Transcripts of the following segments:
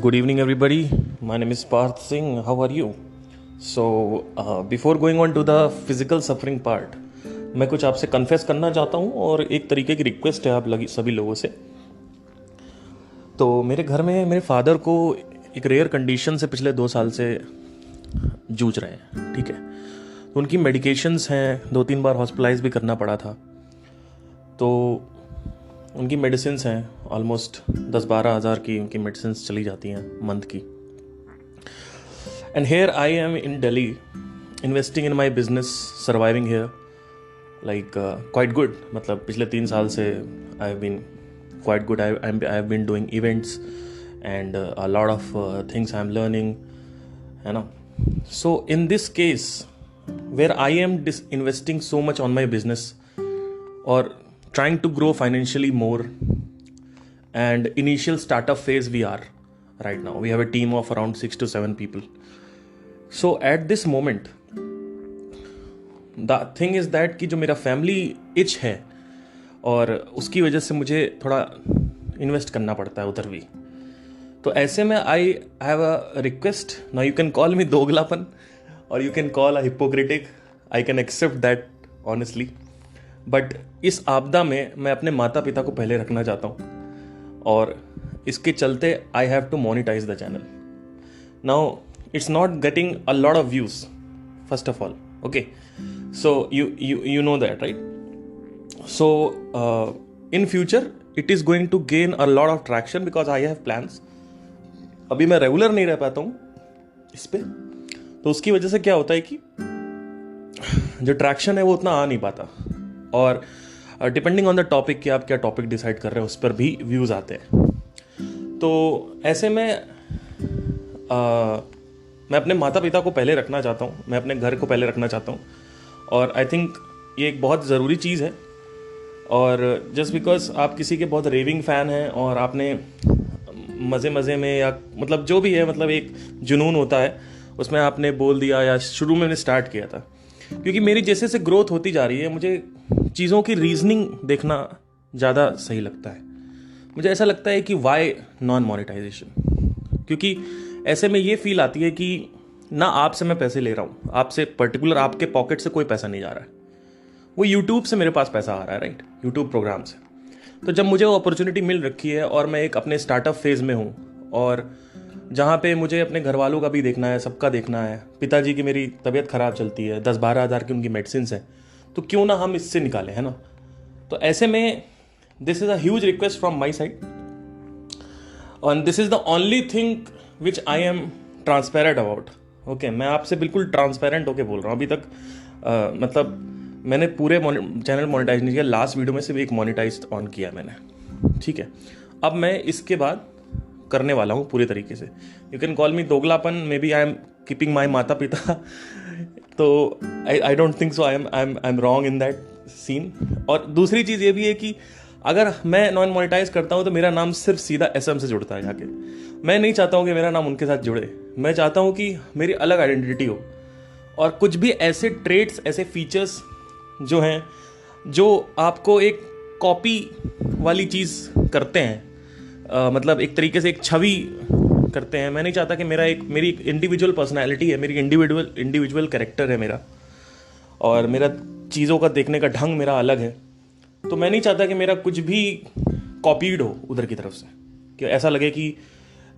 Good evening, everybody. My name is Parth Singh. How are you? So, before going on to the physical suffering part, मैं कुछ आपसे confess करना चाहता हूँ और एक तरीके की रिक्वेस्ट है आप सभी लोगों से। तो मेरे घर में मेरे फादर को एक रेयर कंडीशन से पिछले 2 साल से जूझ रहे हैं, ठीक है। तो उनकी मेडिकेशंस हैं, 2-3 बार हॉस्पिटलाइज भी करना पड़ा था। तो उनकी मेडिसिन्स हैं, ऑलमोस्ट 10-12 हज़ार की उनकी मेडिसिन्स चली जाती हैं मंथ की। And here I am in Delhi investing in my business, surviving here like quite good. मतलब पिछले 3 साल से I have been quite good. I have been doing events and a lot of things I am learning, है ना। So in this case where I am investing so much on my business और trying to grow financially more, and initial startup phase we are right now. We have a team of around 6 to 7 people. So at this moment, the thing is that कि जो मेरा family itch है और उसकी वजह से मुझे थोड़ा इन्वेस्ट करना पड़ता है उधर भी। तो ऐसे में I have a request. Now you can call me दोगलापन और you can call a hypocritic. I can accept that honestly, but इस आपदा में मैं अपने माता पिता को पहले रखना चाहता हूँ और इसके चलते I have to monetise the channel. Now it's not getting a lot of views first of all, okay. So you know that, right? So in future it is going to gain a lot of traction because I have plans. अभी मैं regular नहीं रह पाता हूँ इस पे, तो उसकी वजह से क्या होता है कि जो ट्रैक्शन है वो उतना आ नहीं पाता, और डिपेंडिंग ऑन द टॉपिक कि आप क्या टॉपिक डिसाइड कर रहे हैं उस पर भी व्यूज़ आते हैं। तो ऐसे में मैं अपने माता पिता को पहले रखना चाहता हूँ, मैं अपने घर को पहले रखना चाहता हूँ, और आई थिंक ये एक बहुत ज़रूरी चीज़ है। और जस्ट बिकॉज आप किसी के बहुत रेविंग फ़ैन हैं और आपने मज़े मज़े में या मतलब जो भी है, मतलब एक जुनून होता है उसमें आपने बोल दिया, या शुरू में मैंने स्टार्ट किया था, क्योंकि मेरी जैसे से ग्रोथ होती जा रही है मुझे चीज़ों की रीजनिंग देखना ज़्यादा सही लगता है। मुझे ऐसा लगता है कि वाई नॉन मोनेटाइजेशन, क्योंकि ऐसे में ये फील आती है कि ना आपसे मैं पैसे ले रहा हूँ, आपसे पर्टिकुलर आपके पॉकेट से कोई पैसा नहीं जा रहा है, वो यूट्यूब से मेरे पास पैसा आ रहा है, राइट, यूट्यूब प्रोग्राम से। तो जब मुझे वो अपॉर्चुनिटी मिल रखी है और मैं एक अपने स्टार्टअप फेज़ में हूँ, और जहाँ पे मुझे अपने घर वालों का भी देखना है, सबका देखना है, पिताजी की मेरी तबीयत ख़राब चलती है, 10-12 हज़ार की उनकी मेडिसिन है, तो क्यों ना हम इससे निकालें, है ना। तो ऐसे में this is a huge request from my side, और this is the only thing which I am transparent about, okay. मैं आपसे बिल्कुल ट्रांसपेरेंट होके बोल रहा हूँ। अभी तक मतलब मैंने पूरे चैनल मोनेटाइज नहीं किया, लास्ट वीडियो में सिर्फ एक मोनेटाइज ऑन किया मैंने, ठीक है। अब मैं इसके बाद करने वाला हूँ पूरे तरीके से। यू कैन कॉल मी दोगलापन, may be I am keeping my माता पिता, तो I don't think so, I am wrong in that scene. और दूसरी चीज़ ये भी है कि अगर मैं नॉन मोनेटाइज करता हूँ तो मेरा नाम सिर्फ सीधा SM से जुड़ता है जाके। मैं नहीं चाहता हूँ कि मेरा नाम उनके साथ जुड़े, मैं चाहता हूँ कि मेरी अलग आइडेंटिटी हो, और कुछ भी ऐसे ट्रेड्स, ऐसे फीचर्स जो हैं जो आपको एक कॉपी वाली चीज़ करते हैं, मतलब एक तरीके से एक छवि करते हैं। मैं नहीं चाहता कि मेरी एक इंडिविजुअल पर्सनैलिटी है, मेरी इंडिविजुअल कैरेक्टर है मेरा, और मेरा चीज़ों का देखने का ढंग मेरा अलग है। तो मैं नहीं चाहता कि मेरा कुछ भी कॉपीड हो उधर की तरफ से, कि ऐसा लगे कि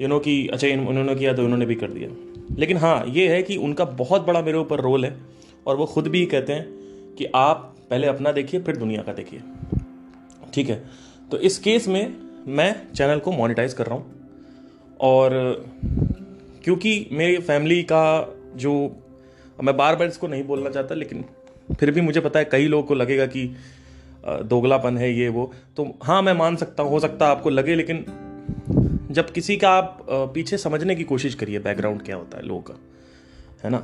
कि अच्छा उन्होंने किया तो उन्होंने भी कर दिया। लेकिन हाँ, ये है कि उनका बहुत बड़ा मेरे ऊपर रोल है, और वो खुद भी कहते हैं कि आप पहले अपना देखिए फिर दुनिया का देखिए, ठीक है। तो इस केस में मैं चैनल को मोनेटाइज कर रहा हूँ, और क्योंकि मेरी फैमिली का जो, मैं बार बार इसको नहीं बोलना चाहता, लेकिन फिर भी मुझे पता है कई लोगों को लगेगा कि दोगलापन है ये वो, तो हाँ मैं मान सकता हूँ, हो सकता है आपको लगे, लेकिन जब किसी का आप पीछे समझने की कोशिश करिए बैकग्राउंड क्या होता है लोगों का, है ना।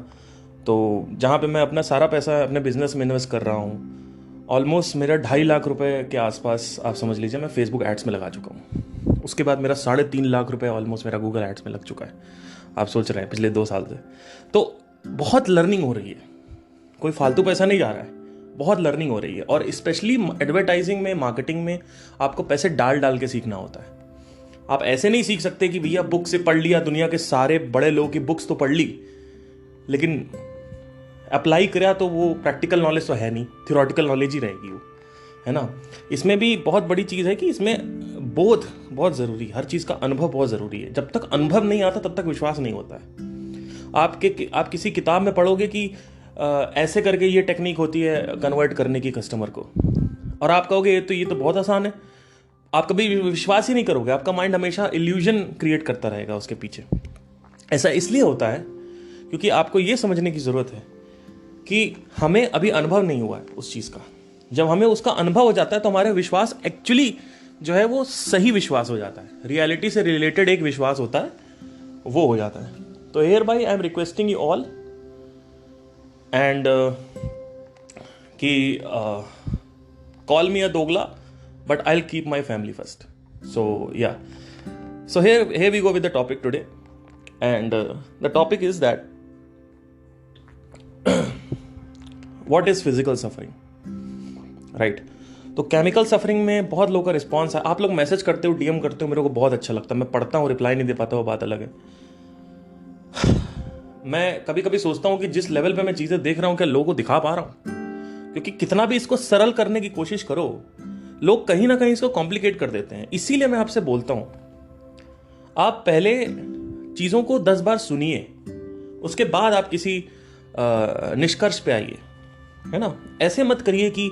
तो जहाँ पे मैं अपना सारा पैसा अपने बिजनेस में इन्वेस्ट कर रहा हूँ, ऑलमोस्ट मेरा 2.5 लाख रुपए के आसपास आप समझ लीजिए मैं फेसबुक एड्स में लगा चुका हूँ। उसके बाद मेरा 3.5 लाख रुपए ऑलमोस्ट मेरा गूगल एड्स में लग चुका है, आप सोच रहे हैं, पिछले 2 साल से। तो बहुत लर्निंग हो रही है, कोई फालतू पैसा नहीं जा रहा है, बहुत लर्निंग हो रही है। और स्पेशली एडवर्टाइजिंग में, मार्केटिंग में आपको पैसे डाल डाल के सीखना होता है, आप ऐसे नहीं सीख सकते कि भैया बुक से पढ़ लिया, दुनिया के सारे बड़े लोगों की बुक्स तो पढ़ ली, लेकिन अप्लाई करा तो वो प्रैक्टिकल नॉलेज तो है नहीं, थियोरेटिकल नॉलेज ही रहेगी वो, है ना। इसमें भी बहुत बड़ी चीज़ है कि इसमें बोध बहुत ज़रूरी, हर चीज़ का अनुभव बहुत ज़रूरी है। जब तक अनुभव नहीं आता तब तक विश्वास नहीं होता है। आप किसी किताब में पढ़ोगे कि ऐसे करके ये टेक्निक होती है कन्वर्ट करने की कस्टमर को, और आप कहोगे ये तो बहुत आसान है, आप कभी विश्वास ही नहीं करोगे। आपका माइंड हमेशा इल्यूजन क्रिएट करता रहेगा उसके पीछे। ऐसा इसलिए होता है क्योंकि आपको ये समझने की ज़रूरत है कि हमें अभी अनुभव नहीं हुआ है उस चीज़ का। जब हमें उसका अनुभव हो जाता है तो हमारा विश्वास एक्चुअली जो है वो सही विश्वास हो जाता है, रियलिटी से रिलेटेड एक विश्वास होता है, वो हो जाता है। तो here by I am requesting you all and कि कॉल मी अ दोगला, but I'll keep my family first. So yeah, so here we go with the topic today, and the topic is that what is physical suffering, right? तो chemical suffering में बहुत लोगों का response है। आप लोग मैसेज करते हो, डीएम करते हो, मेरे को बहुत अच्छा लगता है। मैं पढ़ता हूँ, रिप्लाई नहीं दे पाता, वो बात अलग है। मैं कभी कभी सोचता हूँ कि जिस लेवल पे मैं चीज़ें देख रहा हूँ, क्या लोगों को दिखा पा रहा हूँ? क्योंकि कितना भी इसको सरल करने की कोशिश करो, लोग कहीं ना कहीं इसको कॉम्प्लिकेट कर देते हैं। इसीलिए मैं आपसे बोलता हूं, आप पहले चीजों को 10 बार सुनिए, उसके बाद आप किसी निष्कर्ष पे आइए, है ना। ऐसे मत करिए कि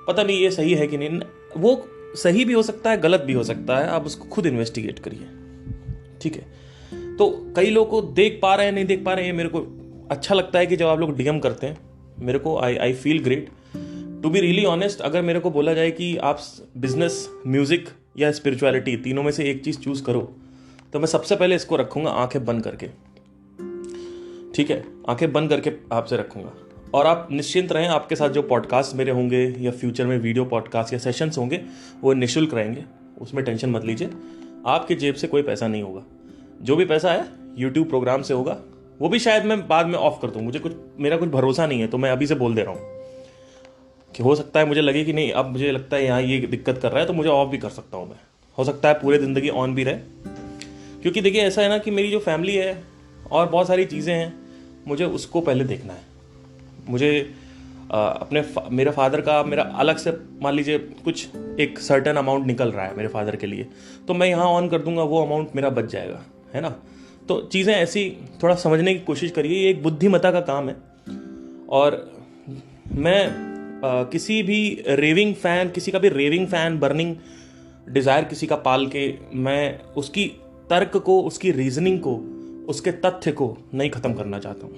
पता नहीं ये सही है कि नहीं। वो सही भी हो सकता है, गलत भी हो सकता है, आप उसको खुद इन्वेस्टिगेट करिए, ठीक है। तो कई लोग को देख पा रहे हैं, नहीं देख पा रहे हैं, मेरे को अच्छा लगता है कि जब आप लोग डीएम करते हैं, मेरे को I feel great. To be really honest, अगर मेरे को बोला जाए कि आप बिजनेस, म्यूजिक या स्पिरिचुअलिटी, तीनों में से एक चीज चूज करो, तो मैं सबसे पहले इसको रखूंगा आंखें बंद करके, ठीक है। आंखें बंद करके आपसे रखूंगा, और आप निश्चिंत रहें, आपके साथ जो पॉडकास्ट मेरे होंगे या फ्यूचर में वीडियो पॉडकास्ट या सेशंस होंगे, वो निःशुल्क रहेंगे, उसमें टेंशन मत लीजिए। आपकी जेब से कोई पैसा नहीं होगा। जो भी पैसा है यूट्यूब प्रोग्राम से होगा, वो भी शायद मैं बाद में ऑफ कर दूँ। मेरा कुछ भरोसा नहीं है, तो मैं अभी से बोल दे रहा हूँ कि हो सकता है मुझे लगे कि नहीं, अब मुझे लगता है यहाँ ये दिक्कत कर रहा है, तो मुझे ऑफ भी कर सकता हूँ मैं। हो सकता है पूरे ज़िंदगी ऑन भी रहे, क्योंकि देखिए ऐसा है ना कि मेरी जो फैमिली है और बहुत सारी चीज़ें हैं, मुझे उसको पहले देखना है। मुझे मेरे फादर का, मेरा अलग से मान लीजिए कुछ एक सर्टेन अमाउंट निकल रहा है मेरे फादर के लिए, तो मैं यहाँ ऑन कर दूंगा, वो अमाउंट मेरा बच जाएगा, है ना। तो चीज़ें ऐसी थोड़ा समझने की कोशिश करिए, ये एक बुद्धिमत्ता का काम है। और मैं किसी भी रेविंग फैन, बर्निंग डिज़ायर किसी का पाल के, मैं उसकी तर्क को, उसकी रीजनिंग को, उसके तथ्य को नहीं ख़त्म करना चाहता हूँ।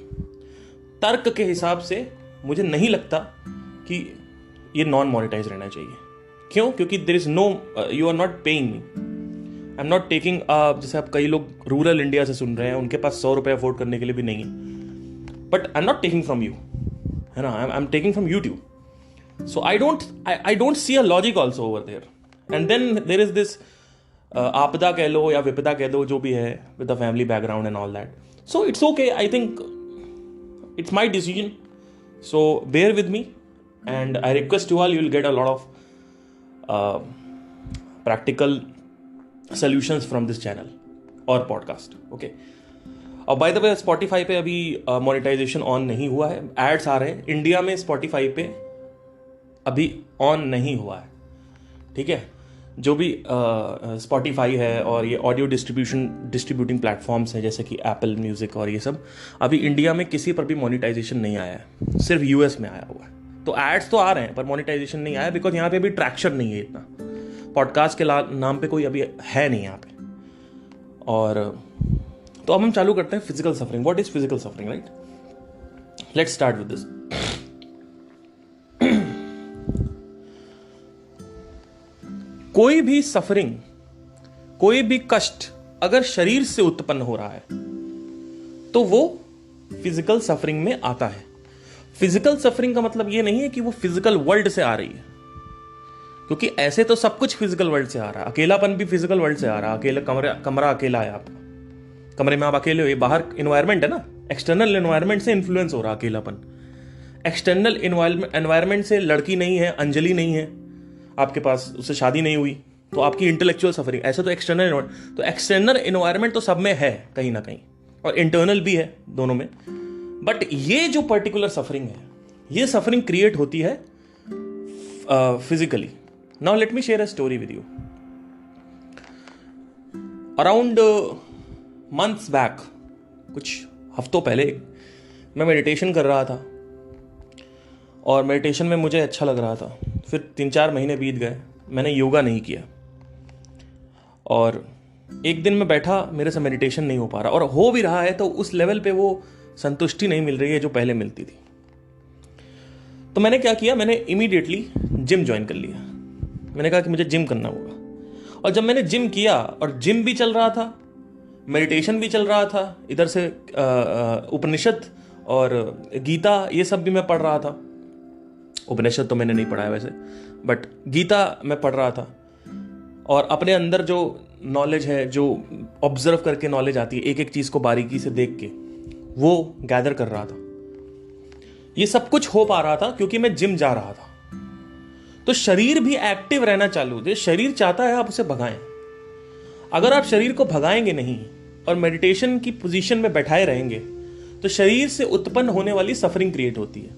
तर्क के हिसाब से मुझे नहीं लगता कि ये नॉन मोनेटाइज रहना चाहिए। क्यों? क्योंकि there is no, you are not paying me, I am not taking. जैसे आप कई लोग रूरल इंडिया से सुन रहे हैं, उनके पास 100 रुपये अफोर्ड करने के लिए भी नहीं है, but I am not taking from you, है ना। I am taking from YouTube. So I don't see a logic also over there. And then there is this आपदा कह लो या विपदा कह दो, जो भी है, with the family background and all that. So it's okay. I think it's my decision. So bear with me, and I request you all, you will get a lot of practical solutions from this channel or podcast. Okay. और by the way, Spotify पे अभी monetization on नहीं हुआ है, ads आ रहे हैं India में। Spotify पे अभी ऑन नहीं हुआ है, ठीक है। जो भी Spotify है और ये ऑडियो डिस्ट्रीब्यूटिंग प्लेटफॉर्म्स हैं जैसे कि एप्पल म्यूजिक और ये सब, अभी इंडिया में किसी पर भी मोनेटाइजेशन नहीं आया है, सिर्फ यूएस में आया हुआ है। तो एड्स तो आ रहे हैं पर मोनेटाइजेशन नहीं आया, बिकॉज यहाँ पे अभी ट्रैक्शन नहीं है इतना। पॉडकास्ट के नाम पे कोई अभी है नहीं यहाँ पे। और तो अब हम चालू करते हैं physical suffering. What is physical suffering, right? Let's start with this. कोई भी सफरिंग, कोई भी कष्ट अगर शरीर से उत्पन्न हो रहा है तो वो फिजिकल सफरिंग में आता है। फिजिकल सफरिंग का मतलब ये नहीं है कि वो फिजिकल वर्ल्ड से आ रही है, क्योंकि ऐसे तो सब कुछ फिजिकल वर्ल्ड से आ रहा है। अकेलापन भी फिजिकल वर्ल्ड से आ रहा है। कमरा अकेला है आपका, कमरे में आप अकेले हो, ये बाहर इन्वायरमेंट है ना, एक्सटर्नल इन्वायरमेंट से इन्फ्लुएंस हो रहा है अकेलापन। एक्सटर्नल एनवायरमेंट से लड़की नहीं है, अंजलि नहीं है आपके पास, उससे शादी नहीं हुई, तो आपकी इंटेलेक्चुअल सफरिंग, ऐसे तो एक्सटर्नल इन्वायरमेंट तो सब में है कहीं ना कहीं, और इंटरनल भी है, दोनों में। बट ये जो पर्टिकुलर सफरिंग है, ये सफरिंग क्रिएट होती है physically. Now let me share a story with you. Around months back, कुछ हफ्तों पहले, मैं मेडिटेशन कर रहा था और मेडिटेशन में मुझे अच्छा लग रहा था। फिर 3-4 महीने बीत गए, मैंने योगा नहीं किया, और एक दिन मैं बैठा, मेरे से मेडिटेशन नहीं हो पा रहा, और हो भी रहा है तो उस लेवल पे वो संतुष्टि नहीं मिल रही है जो पहले मिलती थी। तो मैंने क्या किया, मैंने इमीडिएटली जिम ज्वाइन कर लिया। मैंने कहा कि मुझे जिम करना होगा, और जब मैंने जिम किया, और जिम भी चल रहा था, मेडिटेशन भी चल रहा था, इधर से उपनिषद और गीता ये सब भी मैं पढ़ रहा था। उपनिषद तो मैंने नहीं पढ़ा है वैसे, बट गीता मैं पढ़ रहा था, और अपने अंदर जो नॉलेज है, जो ऑब्जर्व करके नॉलेज आती है, एक एक चीज़ को बारीकी से देख के, वो गैदर कर रहा था। ये सब कुछ हो पा रहा था क्योंकि मैं जिम जा रहा था। तो शरीर भी एक्टिव रहना चालू थे। शरीर चाहता है आप उसे भगाएं। अगर आप शरीर को भगाएंगे नहीं और मेडिटेशन की पोजीशन में बैठाए रहेंगे, तो शरीर से उत्पन्न होने वाली सफरिंग क्रिएट होती है,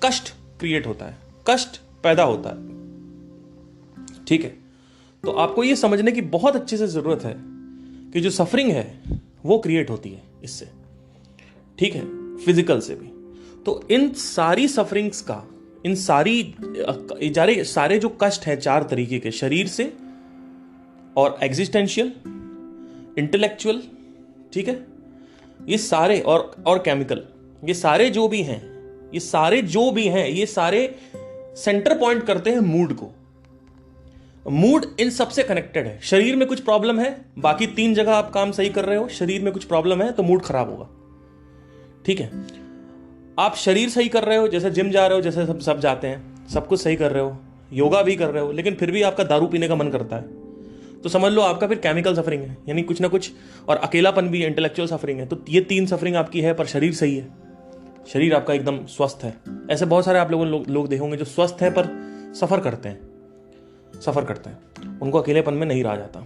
कष्ट क्रिएट होता है, कष्ट पैदा होता है। ठीक है, तो आपको यह समझने की बहुत अच्छे से जरूरत है कि जो सफरिंग है वो क्रिएट होती है इससे, ठीक है, फिजिकल से भी। तो इन सारी सफरिंग्स का, इन सारे जो कष्ट हैं 4 तरीके के, शरीर से और एग्जिस्टेंशियल, इंटेलेक्चुअल, ठीक है, ये सारे और केमिकल, ये सारे जो भी हैं, ये सारे सेंटर पॉइंट करते हैं मूड को। मूड इन सबसे कनेक्टेड है। शरीर में कुछ प्रॉब्लम है, बाकी 3 जगह आप काम सही कर रहे हो, शरीर में कुछ प्रॉब्लम है तो मूड खराब होगा। ठीक है, आप शरीर सही कर रहे हो, जैसे जिम जा रहे हो, जैसे सब जाते हैं, सब कुछ सही कर रहे हो, योगा भी कर रहे हो, लेकिन फिर भी आपका दारू पीने का मन करता है, तो समझ लो आपका फिर केमिकल सफरिंग है, यानी कुछ ना कुछ। और अकेलापन भी इंटेलेक्चुअल सफरिंग है। तो ये 3 सफरिंग आपकी है, पर शरीर सही है, शरीर आपका एकदम स्वस्थ है। ऐसे बहुत सारे आप लोग देखोगे जो स्वस्थ है पर सफर करते हैं, उनको अकेलेपन में नहीं रहा जाता।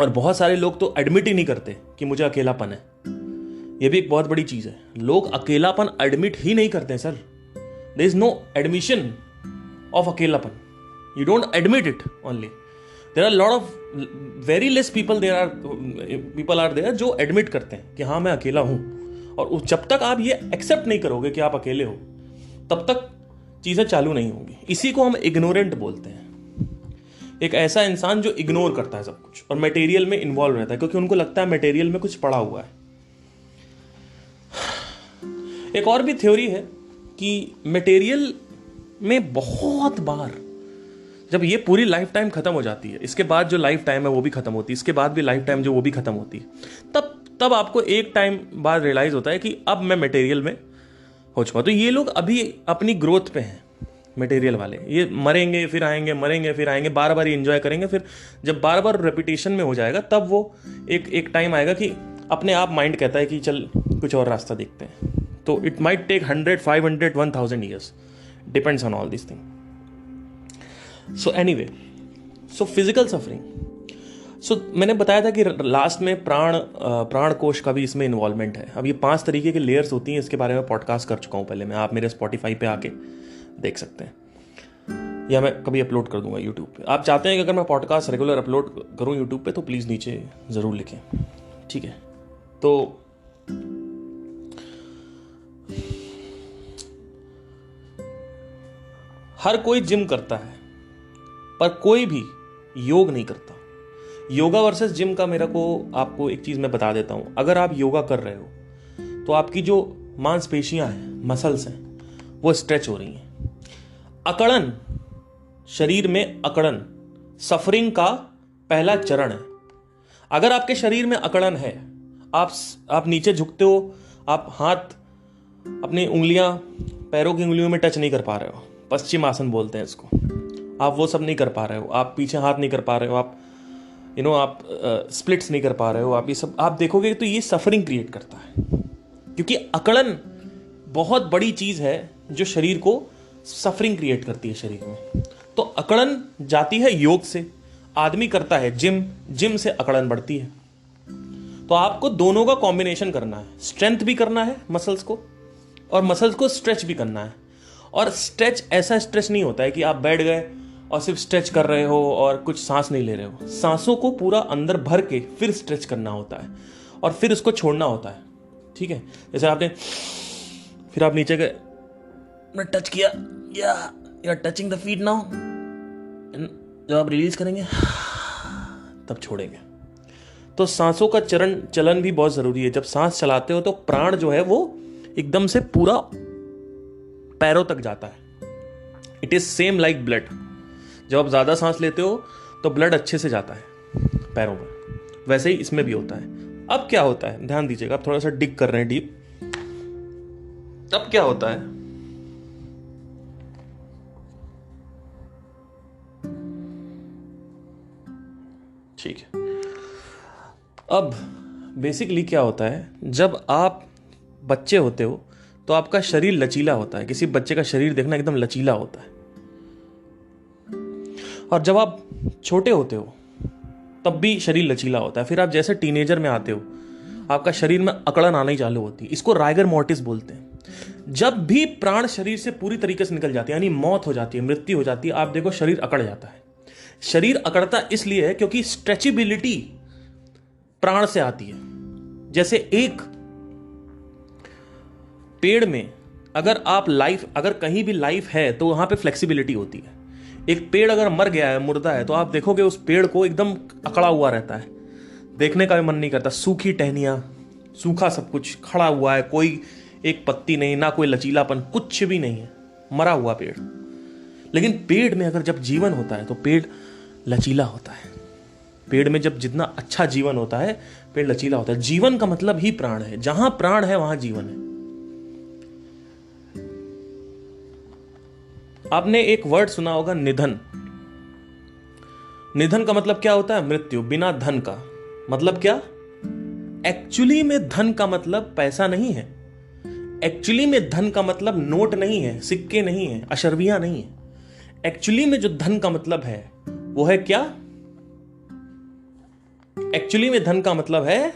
और बहुत सारे लोग तो एडमिट ही नहीं करते कि मुझे अकेलापन है। ये भी एक बहुत बड़ी चीज है, लोग अकेलापन एडमिट ही नहीं करते sir. There is no admission of अकेलापन, you don't admit it only. There are lot of very less people are there जो एडमिट करते हैं कि हाँ मैं अकेला हूं। और जब तक आप ये एक्सेप्ट नहीं करोगे कि आप अकेले हो, तब तक चीजें चालू नहीं होंगी। इसी को हम इग्नोरेंट बोलते हैं। एक ऐसा इंसान जो इग्नोर करता है सब कुछ और मटेरियल में इन्वॉल्व रहता है, क्योंकि उनको लगता है मटेरियल में कुछ पड़ा हुआ है। एक और भी थ्योरी है कि मटेरियल में बहुत बार, जब ये पूरी लाइफ टाइम खत्म हो जाती है, इसके बाद जो लाइफ टाइम है वो भी खत्म होती है, इसके बाद भी लाइफ टाइम जो वो भी खत्म होती है, तब आपको एक टाइम बाद रियलाइज होता है कि अब मैं मटेरियल में हो चुका। तो ये लोग अभी अपनी ग्रोथ पे हैं, मटेरियल वाले। ये मरेंगे फिर आएंगे, मरेंगे फिर आएंगे, बार बार एंजॉय करेंगे। फिर जब बार बार रेपिटेशन में हो जाएगा, तब वो एक टाइम आएगा कि अपने आप माइंड कहता है कि चल कुछ और रास्ता देखते हैं। तो it might take 100, 500, 1000 years, depends on all this thing. So anyway, so physical suffering. So मैंने बताया था कि लास्ट में प्राण कोश का भी इसमें इन्वॉल्वमेंट है। अब ये 5 तरीके की लेयर्स होती हैं, इसके बारे में पॉडकास्ट कर चुका हूँ पहले मैं, आप मेरे स्पॉटिफाई पे आके देख सकते हैं, या मैं कभी अपलोड कर दूंगा यूट्यूब पे। आप चाहते हैं कि अगर मैं पॉडकास्ट रेगुलर अपलोड करूँ यूट्यूब पे, तो प्लीज़ नीचे ज़रूर लिखें, ठीक है। तो हर कोई जिम करता है, पर कोई भी योग नहीं करता। योगा वर्सेस जिम का आपको एक चीज़ मैं बता देता हूँ। अगर आप योगा कर रहे हो तो आपकी जो मांसपेशियां हैं, मसल्स हैं, वो स्ट्रेच हो रही हैं। अकड़न, शरीर में अकड़न सफरिंग का पहला चरण है। अगर आपके शरीर में अकड़न है, आप नीचे झुकते हो, आप हाथ अपनी उंगलियां पैरों की उंगलियों में टच नहीं कर पा रहे हो, पश्चिम आसन बोलते हैं इसको, आप वो सब नहीं कर पा रहे हो, आप पीछे हाथ नहीं कर पा रहे हो, आप आप स्प्लिट्स नहीं कर पा रहे हो, आप ये सब आप देखोगे तो ये सफरिंग क्रिएट करता है। क्योंकि अकड़न बहुत बड़ी चीज है जो शरीर को सफरिंग क्रिएट करती है शरीर में। तो अकड़न जाती है योग से, आदमी करता है जिम, जिम से अकड़न बढ़ती है। तो आपको दोनों का कॉम्बिनेशन करना है, स्ट्रेंथ भी करना है मसल्स को और मसल्स को स्ट्रेच भी करना है। और स्ट्रेच ऐसा स्ट्रेच नहीं होता है कि आप बैठ गए और सिर्फ स्ट्रेच कर रहे हो और कुछ सांस नहीं ले रहे हो। सांसों को पूरा अंदर भर के फिर स्ट्रेच करना होता है और फिर उसको छोड़ना होता है। ठीक है, जैसे आपने फिर आप नीचे गए, टच किया, या you are touching the feet now, जब आप रिलीज करेंगे तब छोड़ेंगे। तो सांसों का चलन भी बहुत जरूरी है। जब सांस चलाते हो तो प्राण जो है वो एकदम से पूरा पैरों तक जाता है। It is same like blood. जब आप ज्यादा सांस लेते हो तो ब्लड अच्छे से जाता है पैरों में, वैसे ही इसमें भी होता है। अब क्या होता है, ध्यान दीजिएगा, आप थोड़ा सा डिग कर रहे हैं डीप। अब क्या होता है, ठीक है, अब बेसिकली क्या होता है, जब आप बच्चे होते हो तो आपका शरीर लचीला होता है। किसी बच्चे का शरीर देखना एकदम लचीला होता है। और जब आप छोटे होते हो तब भी शरीर लचीला होता है। फिर आप जैसे टीनेजर में आते हो आपका शरीर में अकड़न आना ही चालू होती है। इसको राइगर मोर्टिस बोलते हैं। जब भी प्राण शरीर से पूरी तरीके से निकल जाती है, यानी मौत हो जाती है, मृत्यु हो जाती है, आप देखो शरीर अकड़ जाता है। शरीर अकड़ता इसलिए है क्योंकि स्ट्रेचेबिलिटी प्राण से आती है। जैसे एक पेड़ में अगर कहीं भी लाइफ है तो वहां पे फ्लेक्सिबिलिटी होती है। एक पेड़ अगर मर गया है, मुर्दा है, तो आप देखोगे उस पेड़ को एकदम अकड़ा हुआ रहता है, देखने का भी मन नहीं करता। सूखी टहनियां, सूखा सब कुछ खड़ा हुआ है, कोई एक पत्ती नहीं, ना कोई लचीलापन, कुछ भी नहीं है, मरा हुआ पेड़। लेकिन पेड़ में अगर जब जीवन होता है तो पेड़ लचीला होता है। पेड़ में जब जितना अच्छा जीवन होता है पेड़ लचीला होता है। जीवन का मतलब ही प्राण है। जहां प्राण है वहां जीवन है। आपने एक वर्ड सुना होगा, निधन। निधन का मतलब क्या होता है, मृत्यु, बिना धन का। मतलब क्या, एक्चुअली में धन का मतलब पैसा नहीं है। एक्चुअली में धन का मतलब नोट नहीं है, सिक्के नहीं है, अशर्वियां नहीं है। एक्चुअली में जो धन का मतलब है वो है क्या, एक्चुअली में धन का मतलब है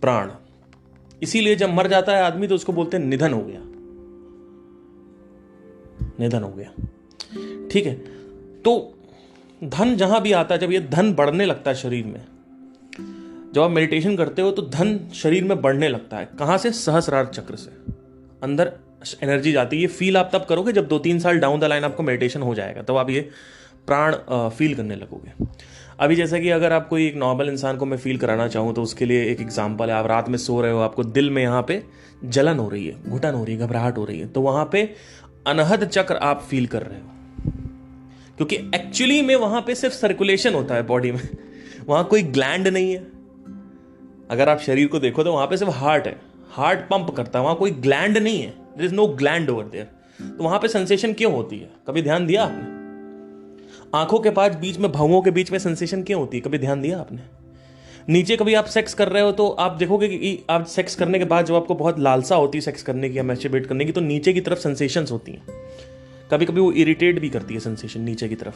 प्राण। इसीलिए जब मर जाता है आदमी तो उसको बोलते हैं निधन हो गया, निधन हो गया। ठीक है, तो धन जहां भी आता है, जब ये धन बढ़ने लगता है शरीर में, जब आप मेडिटेशन करते हो तो धन शरीर में बढ़ने लगता है। कहां से, सहस्रार चक्र से अंदर एनर्जी जाती है। ये फील आप तब करोगे जब 2-3 साल डाउन द लाइन आपको मेडिटेशन हो जाएगा, तब आप ये प्राण फील करने लगोगे। अभी जैसे कि अगर आप कोई एक नॉर्मल इंसान को मैं फील कराना चाहूँ तो उसके लिए एक एग्जांपल है, आप रात में सो रहे हो, आपको दिल में यहाँ पे जलन हो रही है, घुटन हो रही है, घबराहट हो रही है, तो वहां पे अनहद चक्र आप फील कर रहे हो। क्योंकि एक्चुअली में वहां पे सिर्फ सर्कुलेशन होता है बॉडी में, वहां कोई ग्लैंड नहीं है। अगर आप शरीर को देखो तो वहां पे सिर्फ हार्ट है, हार्ट पंप करता है, वहां कोई ग्लैंड नहीं है, there is no gland over there. तो वहां पे सेंसेशन क्यों होती है, कभी ध्यान दिया आपने? आंखों के पास बीच में, भौंहों के बीच में सेंसेशन क्यों होती है, कभी ध्यान दिया आपने? नीचे कभी आप सेक्स कर रहे हो तो आप देखोगे कि आप सेक्स करने के बाद जब आपको बहुत लालसा होती है सेक्स करने की या मैस्टरबेट करने की, तो नीचे की तरफ सेंसेशंस होती हैं। कभी कभी वो इरिटेट भी करती है सेंसेशन नीचे की तरफ।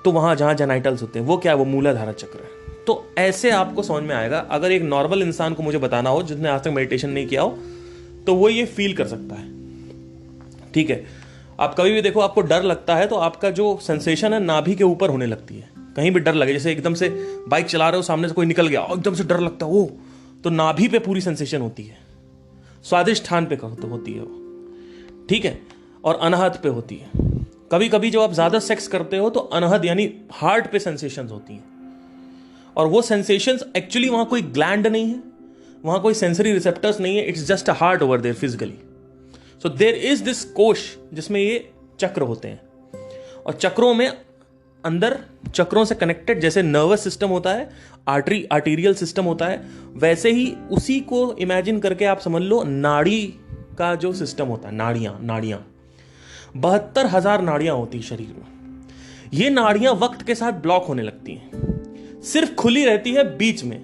तो वहां जहां जेनाइटल्स होते हैं वो क्या है, वो मूलाधारा चक्र है। तो ऐसे आपको समझ में आएगा। अगर एक नॉर्मल इंसान को मुझे बताना हो जिसने आज तक मेडिटेशन नहीं किया हो तो वो ये फील कर सकता है। ठीक है, आप कभी भी देखो आपको डर लगता है तो आपका जो सेंसेशन है नाभि के ऊपर होने लगती है। कहीं भी डर लगे, जैसे एकदम से बाइक चला रहे हो, सामने से कोई निकल गया और एकदम से डर लगता है, वो तो नाभि पे पूरी सेंसेशन होती है, स्वादिष्ठान पे होती है वो। ठीक है, और अनहद पे होती है। कभी कभी जब आप ज्यादा सेक्स करते हो तो अनहद यानी हार्ट पे सेंसेशंस होती हैं। और वो सेंसेशंस एक्चुअली वहां कोई ग्लैंड नहीं है, वहां कोई सेंसरी रिसेप्टर्स नहीं है, it's just a heart over there physically. So there is this कोश जिसमें ये चक्र होते हैं। और चक्रों में अंदर, चक्रों से कनेक्टेड जैसे नर्वस सिस्टम होता है, आर्टीरियल सिस्टम होता है, वैसे ही उसी को इमेजिन करके आप समझ लो नाड़ी का जो सिस्टम होता है, नाड़ियां 72,000 नाड़ियां होती है शरीर में। ये नाड़ियां वक्त के साथ ब्लॉक होने लगती हैं, सिर्फ खुली रहती है बीच में।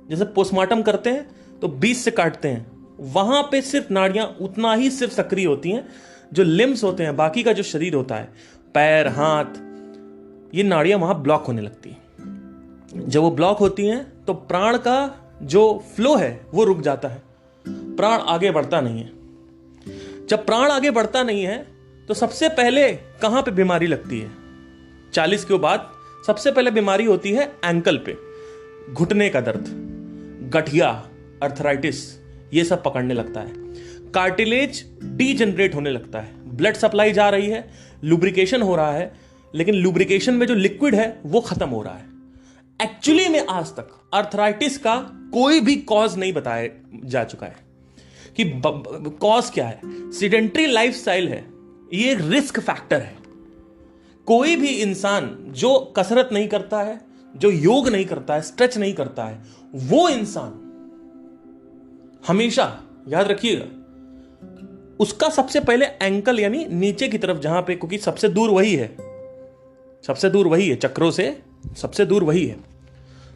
जैसे पोस्टमार्टम करते हैं तो बीच से काटते हैं, वहां पे सिर्फ नाड़ियां उतना ही सिर्फ सक्रिय होती हैं जो लिम्स होते हैं, बाकी का जो शरीर होता है, पैर, हाथ, ये नाड़ियां वहां ब्लॉक होने लगती हैं। जब वो ब्लॉक होती हैं तो प्राण का जो फ्लो है वो रुक जाता है, प्राण आगे बढ़ता नहीं है। जब प्राण आगे बढ़ता नहीं है तो सबसे पहले कहां पे बीमारी लगती है? 40 के बाद सबसे पहले बीमारी होती है एंकल पे, घुटने का दर्द, गठिया, अर्थराइटिस, ये सब पकड़ने लगता है। कार्टिलेज डीजनरेट होने लगता है, ब्लड सप्लाई जा रही है, लुब्रिकेशन हो रहा है, लेकिन लुब्रिकेशन में जो लिक्विड है वो खत्म हो रहा है। एक्चुअली में आज तक अर्थराइटिस का कोई भी कॉज नहीं बताया जा चुका है कि कॉज क्या है। सीडेंट्री लाइफस्टाइल है, ये रिस्क फैक्टर है। कोई भी इंसान जो कसरत नहीं करता है, जो योग नहीं करता है, स्ट्रेच नहीं करता है, वो इंसान हमेशा याद रखिएगा, उसका सबसे पहले एंकल यानी नीचे की तरफ, जहां पे, क्योंकि सबसे दूर वही है, सबसे दूर वही है, चक्रों से सबसे दूर वही है,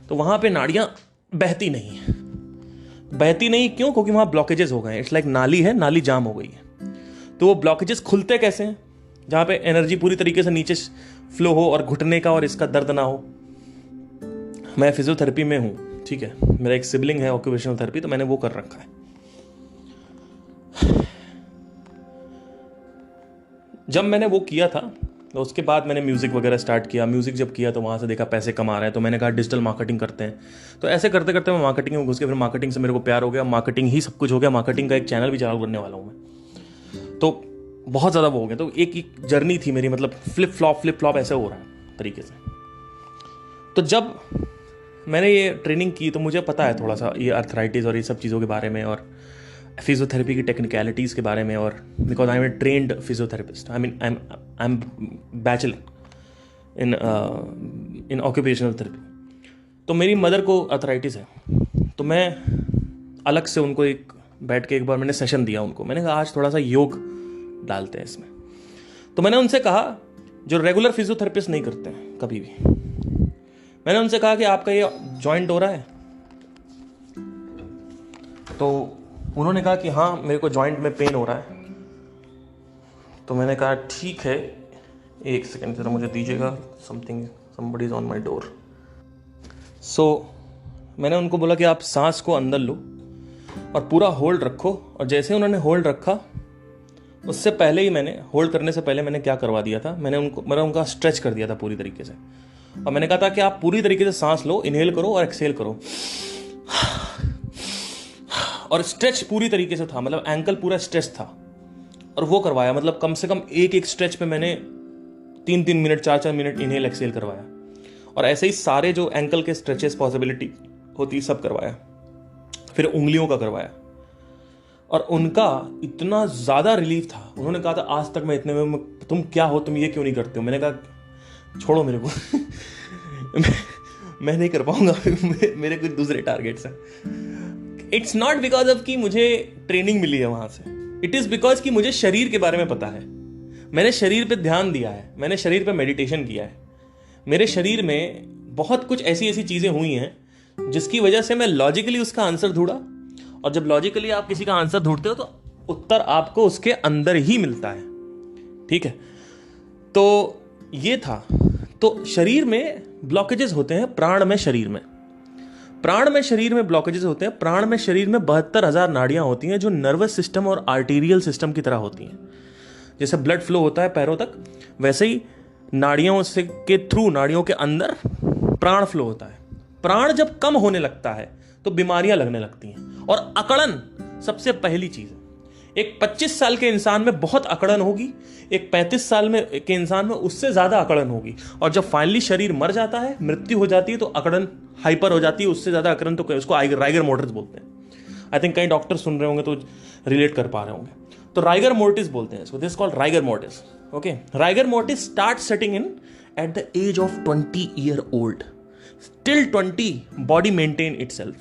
तो वहां पे नाड़ियां बहती नहीं है। बहती नहीं क्यों? क्योंकि वहां ब्लॉकेजेस हो गए हैं। इट्स लाइक नाली है, नाली जाम हो गई है। तो वो ब्लॉकेजेस खुलते कैसे हैं? जहां पे एनर्जी पूरी तरीके से नीचे फ्लो हो और घुटने का और इसका दर्द ना हो। मैं फिजियोथेरेपी में हूं, ठीक है, मेरा एक सिबलिंग है ऑक्यूपेशनल थेरेपी, तो मैंने वो कर रखा है। जब मैंने वो किया था तो उसके बाद मैंने म्यूजिक वगैरह स्टार्ट किया। म्यूजिक जब किया तो वहां से देखा पैसे कमा रहे हैं, तो मैंने कहा डिजिटल मार्केटिंग करते हैं। तो ऐसे करते करते मैं मार्केटिंग में घुस गया। फिर मार्केटिंग से मेरे को प्यार हो गया, मार्केटिंग ही सब कुछ हो गया। मार्केटिंग का एक चैनल भी चालू करने वाला हूं मैं, तो बहुत ज़्यादा वो हो गया। तो एक जर्नी थी मेरी, मतलब फ्लिप फ्लॉप ऐसे हो रहा है तरीके से। तो जब मैंने ये ट्रेनिंग की तो मुझे पता है थोड़ा सा ये अर्थराइटिस और ये सब चीज़ों के बारे में, और फिजियोथेरेपी की टेक्निकलिटीज़ के बारे में। और because I am a trained physiotherapist, I am bachelor in occupational therapy. तो मेरी मदर को अर्थराइटिस है, तो मैं अलग से उनको एक बैठ के एक बार मैंने सेशन दिया उनको। मैंने कहा आज थोड़ा सा योग डालते हैं इसमें। तो मैंने उनसे कहा, जो रेगुलर फिजियोथेरेपिस्ट नहीं करते हैं कभी भी, मैंने उनसे कहा कि आपका ये जॉइंट हो रहा है? तो उन्होंने कहा कि हाँ मेरे को जॉइंट में पेन हो रहा है। तो मैंने कहा ठीक है, एक सेकेंड जरा मुझे दीजिएगा, somebody is on my door. So मैंने उनको बोला कि आप सांस को अंदर लो और पूरा होल्ड रखो। और जैसे उन्होंने होल्ड रखा, उससे पहले ही मैंने होल्ड करने से पहले मैंने क्या करवा दिया था, मैंने उनका स्ट्रेच कर दिया था पूरी तरीके से। और मैंने कहा था कि आप पूरी तरीके से सांस लो, इनहेल करो और एक्सहेल करो, और स्ट्रेच पूरी तरीके से था, मतलब एंकल पूरा स्ट्रेच था। और वो करवाया, मतलब कम से कम एक स्ट्रेच पे मैंने 3-3 मिनट 4-4 मिनट इनहेल एक्सहेल करवाया। और ऐसे ही सारे जो एंकल के स्ट्रेचेस पॉसिबिलिटी होती सब करवाया। फिर उंगलियों का करवाया, और उनका इतना ज़्यादा रिलीफ था। उन्होंने कहा था आज तक मैं इतने में, तुम क्या हो, तुम ये क्यों नहीं करते हो? मैंने कहा छोड़ो मेरे को मैं नहीं कर पाऊंगा मेरे कुछ दूसरे टारगेट्स हैं। इट्स नॉट बिकॉज ऑफ कि मुझे ट्रेनिंग मिली है वहां से, इट इज़ बिकॉज कि मुझे शरीर के बारे में पता है। मैंने शरीर पे ध्यान दिया है, मैंने शरीर पे मेडिटेशन किया है। मेरे शरीर में बहुत कुछ ऐसी ऐसी चीज़ें हुई हैं जिसकी वजह से मैं लॉजिकली उसका आंसर ढूंढा। और जब लॉजिकली आप किसी का आंसर ढूंढते हो तो उत्तर आपको उसके अंदर ही मिलता है, ठीक है। तो ये था। तो शरीर में ब्लॉकेजेस होते हैं, प्राण में शरीर में ब्लॉकेजेस होते हैं। प्राण में शरीर में 72,000 नाड़ियां होती हैं जो नर्वस सिस्टम और आर्टीरियल सिस्टम की तरह होती हैं। जैसे ब्लड फ्लो होता है पैरों तक, वैसे ही नाड़ियों से के थ्रू, नाड़ियों के अंदर प्राण फ्लो होता है। प्राण जब कम होने लगता है तो बीमारियां लगने लगती हैं। और अकड़न सबसे पहली चीज है। एक 25 साल के इंसान में बहुत अकड़न होगी, एक 35 साल में के इंसान में उससे ज्यादा अकड़न होगी। और जब फाइनली शरीर मर जाता है, मृत्यु हो जाती है, तो अकड़न हाइपर हो जाती है, उससे ज्यादा अकड़न। तो उसको राइगर मोर्टिस बोलते हैं। आई थिंक कई डॉक्टर सुन रहे होंगे तो रिलेट कर पा रहे होंगे। तो राइगर मोर्टिस बोलते हैं इसको, this called rigor mortis. Okay, rigor mortis start setting in at the age of 20 year old. Till 20 body maintain itself.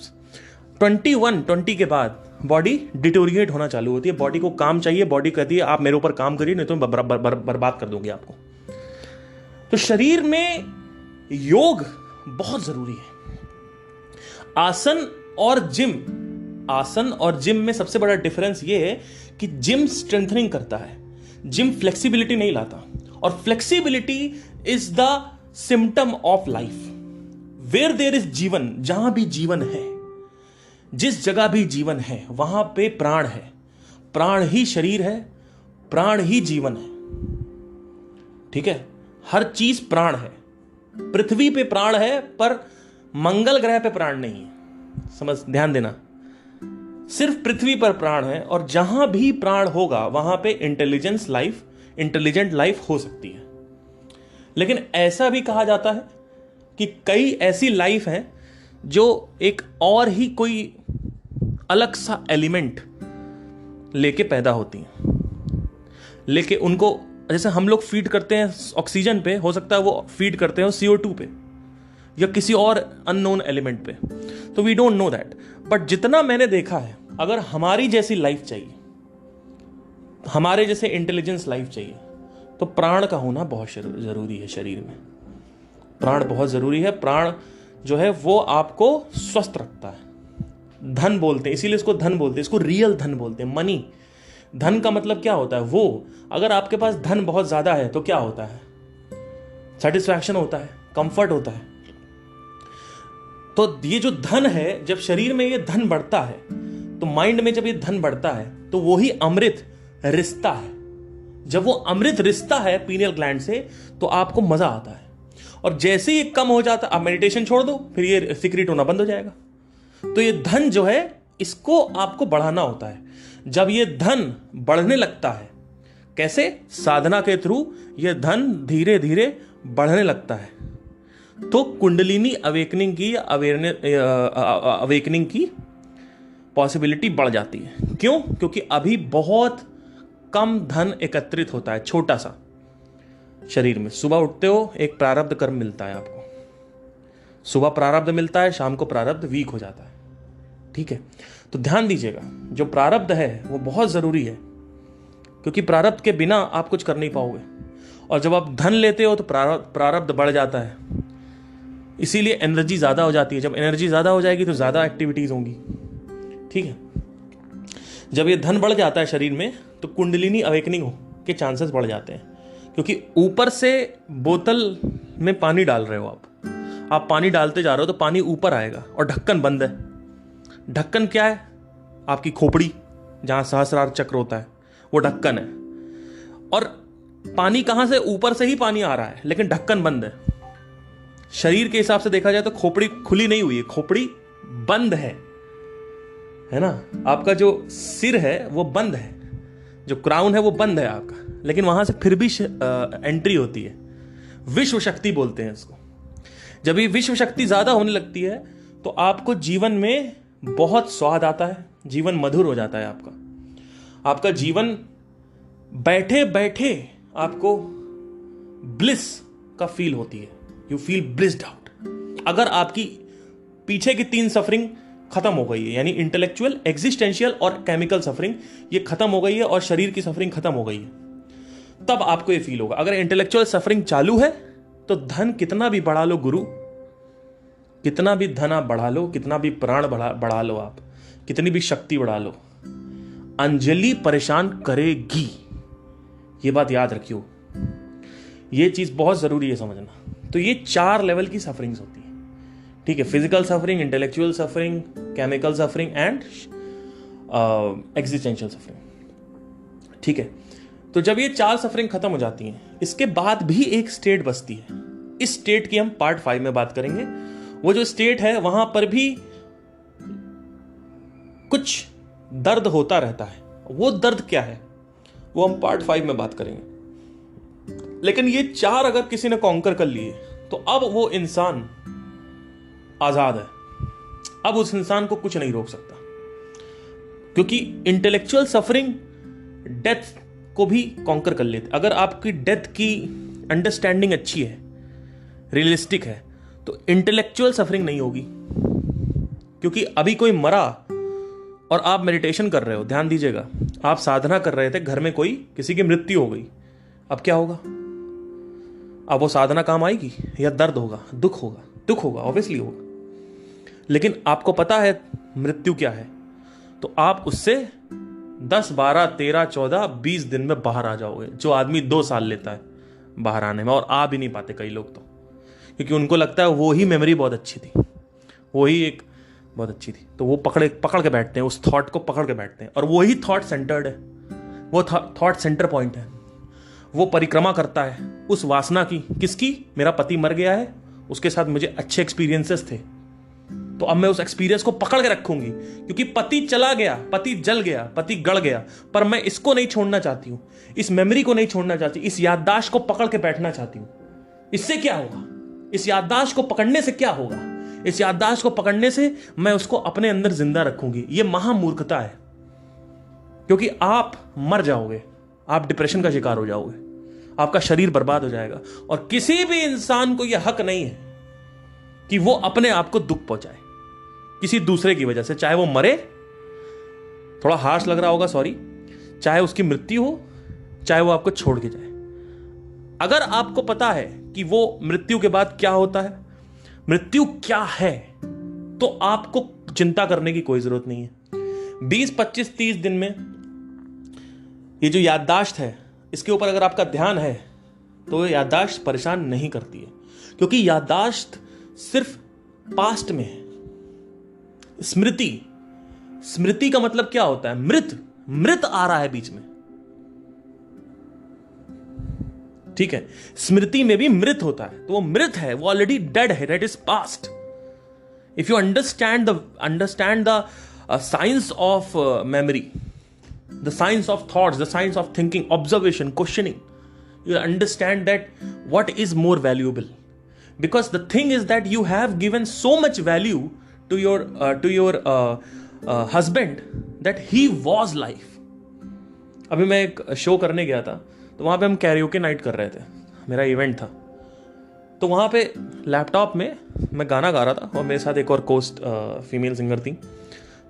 20 के बाद बॉडी डिटोरिएट होना चालू होती है। बॉडी को काम चाहिए, बॉडी कहती है आप मेरे ऊपर काम करिए, नहीं तो मैं बर्बाद कर दूंगी आपको। तो शरीर में योग बहुत जरूरी है। आसन और जिम में सबसे बड़ा डिफरेंस ये है कि जिम स्ट्रेंथनिंग करता है, जिम फ्लेक्सिबिलिटी नहीं लाता, और flexibility is the symptom of life. Where there is जीवन, जहां भी जीवन है, जिस जगह भी जीवन है, वहां पे प्राण है। प्राण ही शरीर है, प्राण ही जीवन है। ठीक है, हर चीज प्राण है। पृथ्वी पे प्राण है, पर मंगल ग्रह पे प्राण नहीं है। समझ, ध्यान देना, सिर्फ पृथ्वी पर प्राण है, और जहां भी प्राण होगा वहां पे इंटेलिजेंट लाइफ हो सकती है। लेकिन ऐसा भी कहा जाता है कि कई ऐसी लाइफ हैं जो एक और ही कोई अलग सा एलिमेंट लेके पैदा होती हैं, लेके उनको, जैसे हम लोग फीड करते हैं ऑक्सीजन पे, हो सकता है वो फीड करते हैं CO2 पे या किसी और अननोन एलिमेंट पे, तो we don't know that. But जितना मैंने देखा है, अगर हमारी जैसी लाइफ चाहिए, हमारे जैसे इंटेलिजेंस लाइफ चाहिए, तो प्राण का होना बहुत जरूरी है। शरीर में प्राण बहुत जरूरी है। प्राण जो है वो आपको स्वस्थ रखता है। धन बोलते हैं, इसीलिए इसको धन बोलते हैं, इसको रियल धन बोलते हैं, मनी। धन का मतलब क्या होता है? वो, अगर आपके पास धन बहुत ज्यादा है तो क्या होता है? सेटिस्फैक्शन होता है, कंफर्ट होता है। तो ये जो धन है, जब शरीर में ये धन बढ़ता है, तो माइंड में जब ये धन बढ़ता है, तो वही अमृत रिश्ता है। जब वो अमृत रिश्ता है पीनियल ग्लैंड से, तो आपको मजा आता है। और जैसे ये कम हो जाता, आप मेडिटेशन छोड़ दो, फिर ये सीक्रेट होना बंद हो जाएगा। तो ये धन जो है, इसको आपको बढ़ाना होता है। जब ये धन बढ़ने लगता है, कैसे? साधना के थ्रू ये धन धीरे धीरे बढ़ने लगता है, तो कुंडलिनी अवेकनिंग की, अवेकनिंग की पॉसिबिलिटी बढ़ जाती है। क्यों? क्योंकि अभी बहुत कम धन एकत्रित होता है, छोटा सा शरीर में। सुबह उठते हो, एक प्रारब्ध कर्म मिलता है आपको, सुबह प्रारब्ध मिलता है, शाम को प्रारब्ध वीक हो जाता है। ठीक है, तो ध्यान दीजिएगा, जो प्रारब्ध है वो बहुत जरूरी है, क्योंकि प्रारब्ध के बिना आप कुछ कर नहीं पाओगे। और जब आप धन लेते हो तो प्रारब्ध बढ़ जाता है, इसीलिए एनर्जी ज्यादा हो जाती है। जब एनर्जी ज्यादा हो जाएगी तो ज्यादा एक्टिविटीज होंगी। ठीक है, जब ये धन बढ़ जाता है शरीर में, तो कुंडलिनी अवेकनिंग के चांसेस बढ़ जाते हैं। क्योंकि ऊपर से बोतल में पानी डाल रहे हो आप पानी डालते जा रहे हो, तो पानी ऊपर आएगा, और ढक्कन बंद है। ढक्कन क्या है? आपकी खोपड़ी, जहां सहस्रार चक्र होता है, वो ढक्कन है। और पानी कहां से? ऊपर से ही पानी आ रहा है, लेकिन ढक्कन बंद है। शरीर के हिसाब से देखा जाए तो खोपड़ी खुली नहीं हुई है, खोपड़ी बंद है ना। आपका जो सिर है वो बंद है, जो क्राउन है वो बंद है आपका, लेकिन वहां से फिर भी एंट्री होती है। विश्व शक्ति बोलते हैं इसको। जब ये विश्व शक्ति ज्यादा होने लगती है, तो आपको जीवन में बहुत स्वाद आता है, जीवन मधुर हो जाता है आपका जीवन। बैठे बैठे आपको ब्लिस का फील होती है, यू फील ब्लिस्ड आउट। अगर आपकी पीछे की 3 सफरिंग खत्म हो गई है, यानी इंटेलेक्चुअल, एग्जिस्टेंशियल और केमिकल सफरिंग, ये खत्म हो गई है, और शरीर की सफरिंग खत्म हो गई है, तब आपको ये फील होगा। अगर इंटेलेक्चुअल सफरिंग चालू है, तो धन कितना भी बढ़ा लो गुरु, कितना भी धन आप बढ़ा लो, कितना भी प्राण बढ़ा लो आप, कितनी भी शक्ति बढ़ा लो, अंजलि परेशान करेगी। ये बात याद रखियो, ये चीज बहुत जरूरी है समझना। तो ये 4 लेवल की सफरिंग्स होती है। ठीक है, physical suffering, intellectual suffering, chemical suffering and existential suffering. ठीक है, तो जब ये 4 सफरिंग खत्म हो जाती हैं, इसके बाद भी एक स्टेट बचती है। इस स्टेट की हम पार्ट 5 में बात करेंगे। वो जो स्टेट है, वहां पर भी कुछ दर्द होता रहता है। वो दर्द क्या है, वो हम पार्ट 5 में बात करेंगे। लेकिन ये 4 अगर किसी ने कॉन्कर कर लिए, तो अब वो इंसान आजाद है। अब उस इंसान को कुछ नहीं रोक सकता, क्योंकि इंटेलेक्चुअल सफरिंग डेथ को भी कॉन्कर कर लेते। अगर आपकी डेथ की अंडरस्टैंडिंग अच्छी है, रियलिस्टिक है, तो इंटेलेक्चुअल सफरिंग नहीं होगी। क्योंकि अभी कोई मरा और आप मेडिटेशन कर रहे हो, ध्यान दीजिएगा, आप साधना कर रहे थे, घर में कोई किसी की मृत्यु हो गई, अब क्या होगा? अब वो साधना काम आएगी या दर्द होगा, दुख होगा? दुख होगा, ऑब्वियसली होगा। लेकिन आपको पता है मृत्यु क्या है, तो आप उससे 10, 12, 13, 14, 20 दिन में बाहर आ जाओगे, जो आदमी 2 साल लेता है बाहर आने में, और आ भी नहीं पाते कई लोग तो, क्योंकि उनको लगता है वो ही मेमोरी बहुत अच्छी थी, वही एक बहुत अच्छी थी, तो वो पकड़ के बैठते हैं, उस थॉट को पकड़ के बैठते हैं, और वही थॉट सेंटर्ड है, वो थॉट सेंटर पॉइंट है, वो परिक्रमा करता है उस वासना की, किसकी? मेरा पति मर गया है, उसके साथ मुझे अच्छे एक्सपीरियंसेस थे, तो अब मैं उस एक्सपीरियंस को पकड़ के रखूंगी, क्योंकि पति चला गया, पति जल गया, पति गड़ गया, पर मैं इसको नहीं छोड़ना चाहती हूं, इस मेमोरी को नहीं छोड़ना चाहती, इस याददाश्त को पकड़ के बैठना चाहती हूं। इससे क्या होगा? इस याददाश्त को पकड़ने से क्या होगा? इस याददाश्त को पकड़ने से मैं उसको अपने अंदर जिंदा रखूंगी। यह महामूर्खता है, क्योंकि आप मर जाओगे, आप डिप्रेशन का शिकार हो जाओगे, आपका शरीर बर्बाद हो जाएगा, और किसी भी इंसान को यह हक नहीं है कि वो अपने आप को दुख पहुंचाए किसी दूसरे की वजह से, चाहे वो मरे, थोड़ा हार्श लग रहा होगा, सॉरी, चाहे उसकी मृत्यु हो, चाहे वो आपको छोड़ के जाए। अगर आपको पता है कि वो मृत्यु के बाद क्या होता है, मृत्यु क्या है, तो आपको चिंता करने की कोई जरूरत नहीं है। 20, 25, 30 दिन में ये जो याददाश्त है, इसके ऊपर अगर आपका ध्यान है तो याददाश्त परेशान नहीं करती है, क्योंकि याददाश्त सिर्फ पास्ट में है। स्मृति का मतलब क्या होता है? मृत आ रहा है बीच में, ठीक है, स्मृति में भी मृत होता है, तो वो मृत है, वो ऑलरेडी डेड है, that is past. If you understand the science of memory, the science of thoughts, the science of thinking, observation, questioning, you understand that what is more valuable, because the thing is that you have given so much value to your husband that he was life. अभी मैं एक show करने गया था, तो वहां पे हम कैरियोके नाइट कर रहे थे, मेरा इवेंट था, तो वहां पे लैपटॉप में मैं गाना गा रहा था, और मेरे साथ एक और कोस्ट फीमेल सिंगर थी,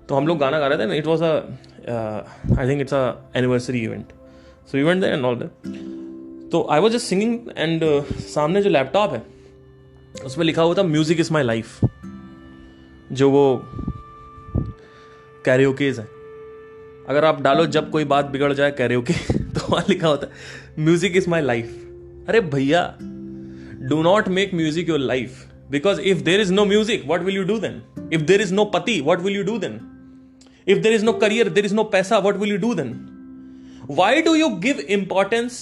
तो हम लोग गाना गा रहे थे। It was I think it's a anniversary event, so event there and all that, तो I was just singing, and सामने जो लैपटॉप है उसमें लिखा हुआ था म्यूजिक इज माई लाइफ, जो वो कैरियोकेज है, अगर आप डालो जब कोई बात बिगड़ जाए कैरियोके तो वहां लिखा होता है म्यूजिक इज माई लाइफ। अरे भैया, do not make music your life, because if there is no music, what will you do then? If there is no pati, what will you do then? If there is no career, there is no paisa, what will you do then? Why do you give importance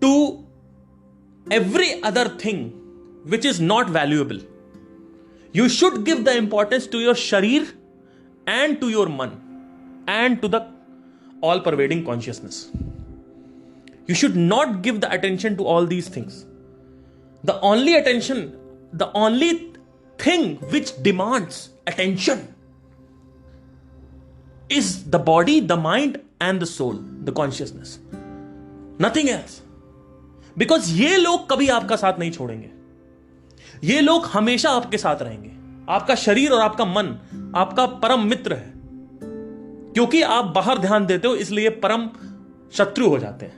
to every other thing which is not valuable? You should give the importance to your sharir and to your man and to the all pervading consciousness. You should not give the attention to all these things. The only thing which demands attention is the body, the mind and the soul, the consciousness, nothing else. Because ये लोग कभी आपका साथ नहीं छोड़ेंगे, ये लोग हमेशा आपके साथ रहेंगे। आपका शरीर और आपका मन आपका परम मित्र है, क्योंकि आप बाहर ध्यान देते हो इसलिए परम शत्रु हो जाते हैं।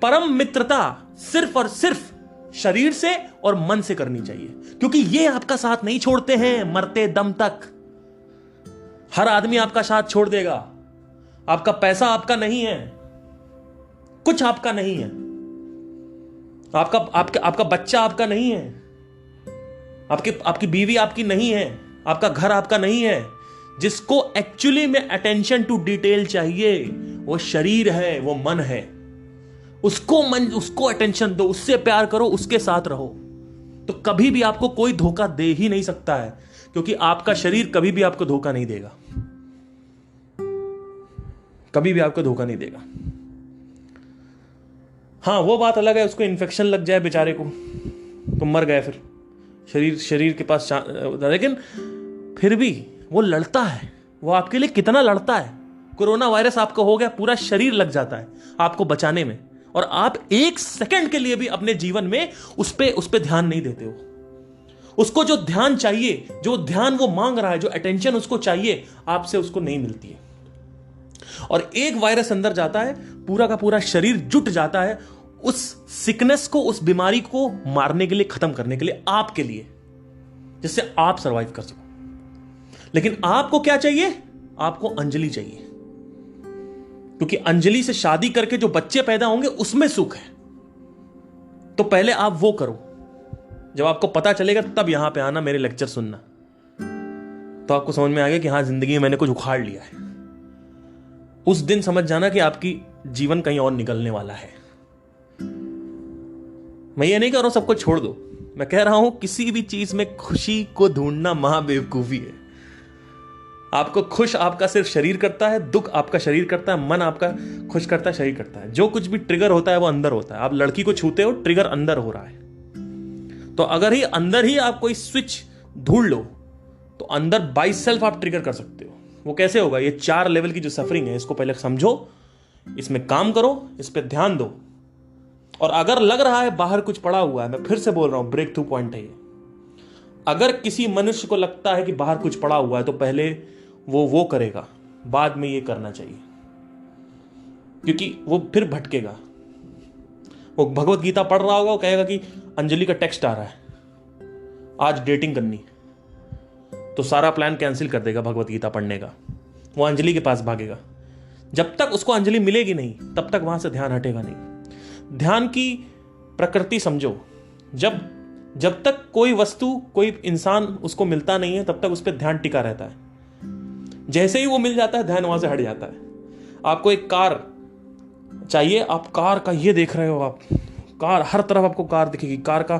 परम मित्रता सिर्फ और सिर्फ शरीर से और मन से करनी चाहिए, क्योंकि ये आपका साथ नहीं छोड़ते हैं मरते दम तक। हर आदमी आपका साथ छोड़ देगा, आपका पैसा आपका नहीं है, कुछ आपका नहीं है, आपका बच्चा आपका नहीं है, आपकी बीवी आपकी नहीं है, आपका घर आपका नहीं है। जिसको एक्चुअली में अटेंशन टू डिटेल चाहिए वो शरीर है, वो मन है, उसको अटेंशन दो, उससे प्यार करो, उसके साथ रहो, तो कभी भी आपको कोई धोखा दे ही नहीं सकता है, क्योंकि आपका शरीर कभी भी आपको धोखा नहीं देगा, कभी भी आपको धोखा नहीं देगा। हाँ, वो बात अलग है, उसको इन्फेक्शन लग जाए बेचारे को तो मर गए, फिर शरीर के पास लेकिन फिर भी वो लड़ता है, वो आपके लिए कितना लड़ता है। कोरोना वायरस आपको हो गया, पूरा शरीर लग जाता है आपको बचाने में, और आप एक सेकंड के लिए भी अपने जीवन में उस पे ध्यान नहीं देते हो। उसको जो ध्यान चाहिए, जो ध्यान वो मांग रहा है, जो अटेंशन उसको चाहिए, आपसे उसको नहीं मिलती है। और एक वायरस अंदर जाता है, पूरा का पूरा शरीर जुट जाता है उस सिकनेस को, उस बीमारी को मारने के लिए, खत्म करने के लिए, आपके लिए, जिससे आप सरवाइव कर सको। लेकिन आपको क्या चाहिए? आपको अंजलि चाहिए। क्योंकि अंजलि से शादी करके जो बच्चे पैदा होंगे उसमें सुख है। तो पहले आप वो करो, जब आपको पता चलेगा तब यहां पे आना, मेरे लेक्चर सुनना, तो आपको समझ में आ गया कि हां जिंदगी में मैंने कुछ उखाड़ लिया है। उस दिन समझ जाना कि आपकी जीवन कहीं और निकलने वाला है। मैं ये नहीं कह रहा हूं सबको छोड़ दो, मैं कह रहा हूं किसी भी चीज में खुशी को ढूंढना महाबेवकूफी है। आपको खुश आपका सिर्फ शरीर करता है, दुख आपका शरीर करता है, मन आपका खुश करता है, शरीर करता है। जो कुछ भी ट्रिगर होता है वो अंदर होता है। आप लड़की को छूते हो, ट्रिगर अंदर हो रहा है। तो अगर ही अंदर ही आप कोई स्विच ढूंढ लो तो अंदर बाई सेल्फ आप ट्रिगर कर सकते हो। वो कैसे होगा? ये 4 लेवल की जो सफरिंग है, इसको पहले समझो, इसमें काम करो, इस पर ध्यान दो। और अगर लग रहा है बाहर कुछ पड़ा हुआ है, मैं फिर से बोल रहा हूं, ब्रेक थ्रू पॉइंट है ये। अगर किसी मनुष्य को लगता है कि बाहर कुछ पड़ा हुआ है तो पहले वो करेगा, बाद में ये करना चाहिए, क्योंकि वो फिर भटकेगा। वो भगवत गीता पढ़ रहा होगा, वो कहेगा कि अंजलि का टेक्स्ट आ रहा है, आज डेटिंग करनी, तो सारा प्लान कैंसिल कर देगा भगवत गीता पढ़ने का। वो अंजलि के पास भागेगा। जब तक उसको अंजलि मिलेगी नहीं तब तक वहां से ध्यान हटेगा नहीं। ध्यान की प्रकृति समझो। जब तक कोई वस्तु, कोई इंसान उसको मिलता नहीं है तब तक उस पर ध्यान टिका रहता है। जैसे ही वो मिल जाता है ध्यान वहां से हट जाता है। आपको एक कार चाहिए, आप कार का ये देख रहे हो, आप कार, हर तरफ आपको कार दिखेगी, कार का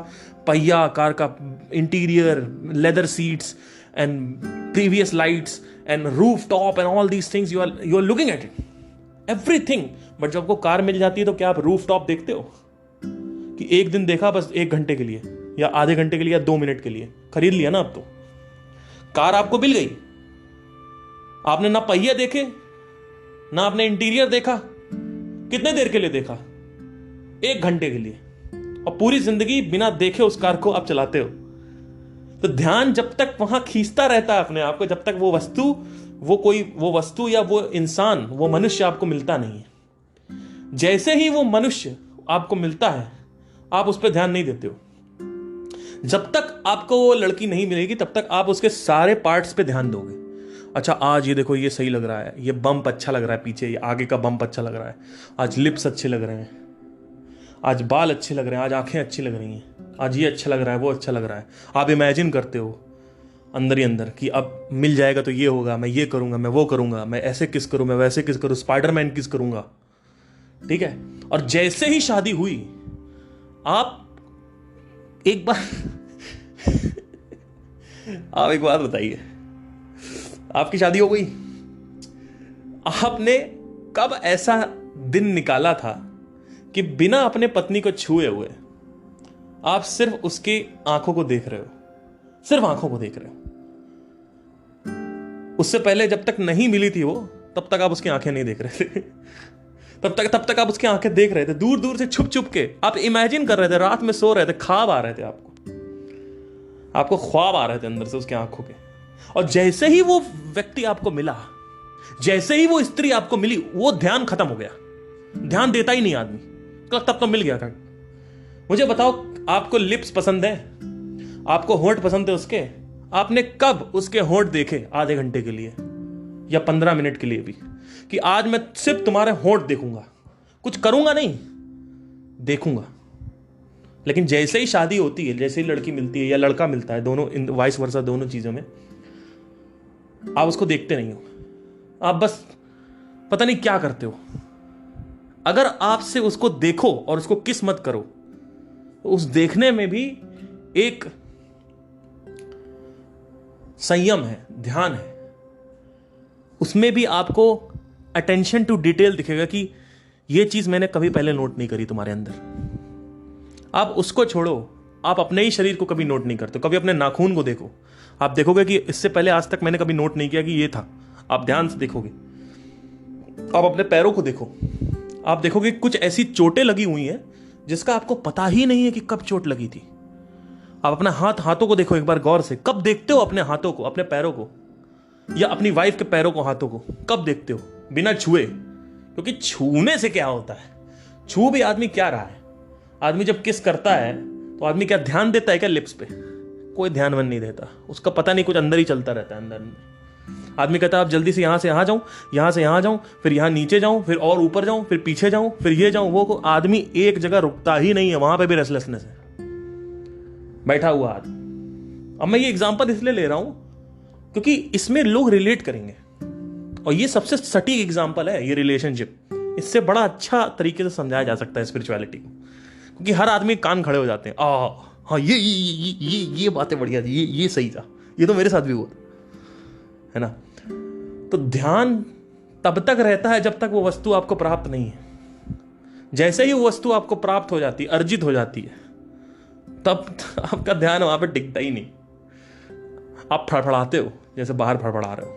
पहिया, कार का interior, leather seats and previous lights and roof top and all these things, you are looking at it, everything. But जब आपको कार मिल जाती है तो क्या आप रूफ टॉप देखते हो? कि एक दिन देखा बस 1 घंटे के लिए या आधे घंटे के लिए या 2 मिनट के लिए, खरीद लिया ना। अब तो कार आपको मिल गई, आपने ना पहिए देखे ना आपने इंटीरियर देखा। कितने देर के लिए देखा? 1 घंटे के लिए, और पूरी जिंदगी बिना देखे उस कार को आप चलाते हो। तो ध्यान जब तक वहां खींचता रहता है अपने आप को, जब तक वो वस्तु या वो इंसान, वो मनुष्य आपको मिलता नहीं है। जैसे ही वो मनुष्य आपको मिलता है आप उस पर ध्यान नहीं देते हो। जब तक आपको वो लड़की नहीं मिलेगी तब तक आप उसके सारे पार्ट्स पे ध्यान दोगे। अच्छा, आज ये देखो, ये सही लग रहा है, ये बम्प अच्छा लग रहा है, पीछे ये आगे का बम्प अच्छा लग रहा है, आज लिप्स अच्छे लग रहे हैं, आज बाल अच्छे लग रहे हैं, आज आंखें अच्छी लग रही हैं, आज ये अच्छा लग रहा है, वो अच्छा लग रहा है। आप इमेजिन करते हो अंदर ही अंदर कि अब मिल जाएगा तो ये होगा, मैं ये करूंगा, मैं वो करूंगा, मैं ऐसे किस करूं, मैं वैसे किस करूं, स्पाइडरमैन किस करूंगा, ठीक है। और जैसे ही शादी हुई, आप एक बार आप एक बात बताइए, आपकी शादी हो गई, आपने कब ऐसा दिन निकाला था कि बिना अपने पत्नी को छुए हुए आप सिर्फ उसकी आंखों को देख रहे हो, सिर्फ आंखों को देख रहे हो? उससे पहले जब तक नहीं मिली थी वो, तब तक आप उसकी आंखें नहीं देख रहे थे। तब तक आप उसकी आंखें देख रहे थे, दूर दूर से छुप छुप के आप इमेजिन कर रहे थे, रात में सो रहे थे, ख्वाब आ रहे थे, आपको ख्वाब आ रहे थे अंदर से उसकी आंखों के। और जैसे ही वो व्यक्ति आपको मिला, जैसे ही वो स्त्री आपको मिली, वो ध्यान खत्म हो गया। ध्यान देता ही नहीं आदमी, तब तो मिल गया था। मुझे बताओ, आपको लिप्स पसंद है, आपको होंठ पसंद है उसके, आपने कब उसके होंठ देखे आधे घंटे के लिए या 15 मिनट के लिए भी, कि आज मैं सिर्फ तुम्हारे होंठ देखूंगा, कुछ करूंगा नहीं, देखूंगा? लेकिन जैसे ही शादी होती है, जैसे ही लड़की मिलती है या लड़का मिलता है, दोनों वाइस वर्सा, दोनों चीजों में आप उसको देखते नहीं हो, आप बस पता नहीं क्या करते हो। अगर आपसे उसको देखो और उसको किस मत करो, तो उस देखने में भी एक संयम है, ध्यान है, उसमें भी आपको अटेंशन टू डिटेल दिखेगा कि यह चीज मैंने कभी पहले नोट नहीं करी तुम्हारे अंदर। आप उसको छोड़ो, आप अपने ही शरीर को कभी नोट नहीं करते। कभी अपने नाखून को देखो, आप देखोगे कि इससे पहले आज तक मैंने कभी नोट नहीं किया कि ये था। आप ध्यान से देखोगे। आप अपने पैरों को देखो, आप देखोगे कुछ ऐसी चोटें लगी हुई हैं जिसका आपको पता ही नहीं है कि कब चोट लगी थी। आप अपना हाथों को देखो एक बार गौर से, कब देखते हो अपने हाथों को, अपने पैरों को, या अपनी वाइफ के पैरों को, हाथों को कब देखते हो बिना छुए? क्योंकि छूने से क्या होता है, छू भी आदमी क्या रहा है? आदमी जब किस करता है तो आदमी क्या ध्यान देता है क्या लिप्स पे? कोई ध्यान नहीं देता, उसका पता नहीं, कुछ अंदर ही चलता रहता है अंदर। आदमी कहता है आप जल्दी से यहां से यहां जाऊं, यहां से यहां जाऊं, फिर यहां नीचे जाऊं, फिर और ऊपर जाऊं, फिर पीछे जाऊं, फिर ये जाऊं वो को। आदमी एक जगह रुकता ही नहीं है, वहां पे भी रेस्टलेसनेस है, बैठा हुआ आदमी। अब मैं ये एग्जांपल इसलिए ले रहा हूं क्योंकि इसमें लोग रिलेट करेंगे, और ये सबसे सटीक एग्जांपल है ये रिलेशनशिप। इससे बड़ा अच्छा तरीके से समझाया जा सकता है स्पिरिचुअलिटी को, क्योंकि हर आदमी कान खड़े हो जाते हैं, हाँ ये बातें बढ़िया थी, ये सही था, ये तो मेरे साथ भी हुआ है ना। तो ध्यान तब तक रहता है जब तक वो वस्तु आपको प्राप्त नहीं है। जैसे ही वो वस्तु आपको प्राप्त हो जाती है, अर्जित हो जाती है, तब आपका ध्यान वहां पे टिकता ही नहीं। आप फड़फड़ाते हो, जैसे बाहर फड़फड़ा रहे हो,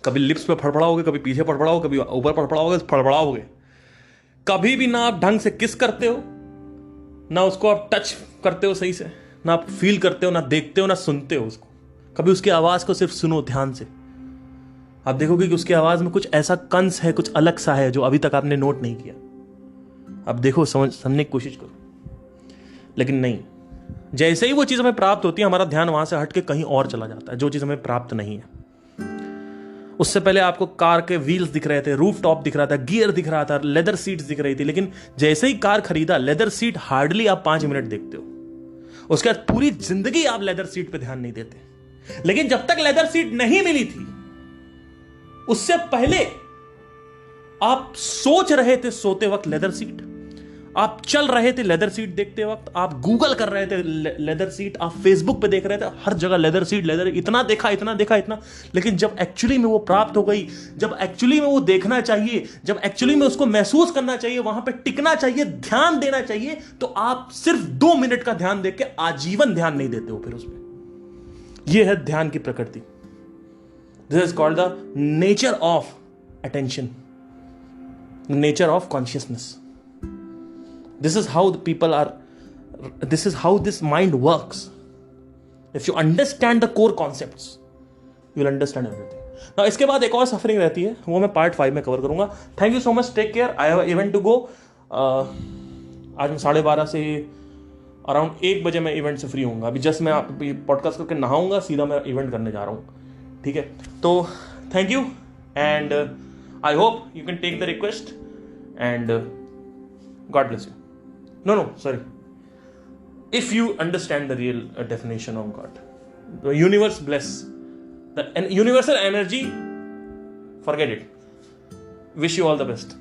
कभी लिप्स पे फड़फड़ाओगे, कभी पीछे फड़फड़ाओगे, कभी ऊपर फड़फड़ाओगे, फड़फड़ाओगे। कभी भी ना आप ढंग से किस करते हो, ना उसको आप टच करते हो सही से, ना आप फील करते हो, ना देखते हो, ना सुनते हो उसको। कभी उसकी आवाज को सिर्फ सुनो ध्यान से, आप देखोगे कि उसकी आवाज में कुछ ऐसा कंस है, कुछ अलग सा है जो अभी तक आपने नोट नहीं किया। आप देखो, समझने की कोशिश करो। लेकिन नहीं, जैसे ही वो चीज हमें प्राप्त होती है, हमारा ध्यान वहां से हट के कहीं और चला जाता है, जो चीज हमें प्राप्त नहीं है। उससे पहले आपको कार के व्हील्स दिख रहे थे, रूफ टॉप दिख रहा था, गियर दिख रहा था, लेदर सीट्स दिख रही थी, लेकिन जैसे ही कार खरीदा, लेदर सीट हार्डली आप 5 मिनट देखते हो। उसके बाद पूरी जिंदगी आप लेदर सीट पे ध्यान नहीं देते। लेकिन जब तक लेदर सीट नहीं मिली थी, उससे पहले आप सोच रहे थे सोते वक्त लेदर सीट, आप चल रहे थे लेदर सीट देखते वक्त, आप गूगल कर रहे थे लेदर सीट, आप फेसबुक पे देख रहे थे, हर जगह लेदर सीट, लेदर, इतना देखा इतना देखा इतना। लेकिन जब एक्चुअली में वो प्राप्त हो गई, जब एक्चुअली में वो देखना चाहिए, जब एक्चुअली में उसको महसूस करना चाहिए, वहां पे टिकना चाहिए, ध्यान देना चाहिए, तो आप सिर्फ 2 मिनट का ध्यान देके आजीवन ध्यान नहीं देते हो फिर उसमें। यह है ध्यान की प्रकृति। This is called the nature of attention, nature of consciousness. This is how the people are, this is how this mind works. If you understand the core concepts, you will understand everything. Now, इसके बाद एक और suffering रहती है, वो मैं part 5 में cover करूंगा। Thank you so much, take care, I have event to go. आज मैं 12:30 से अराउंड 1 बजे मैं इवेंट से फ्री होऊंगा। अभी जस्ट मैं पॉडकास्ट करके नहाऊंगा, सीधा मैं इवेंट करने जा रहा हूँ, ठीक है। तो thank you, and I hope you can take the request, and God bless you. No, sorry. If you understand the real definition of God, the universe bless, the universal energy, forget it. Wish you all the best.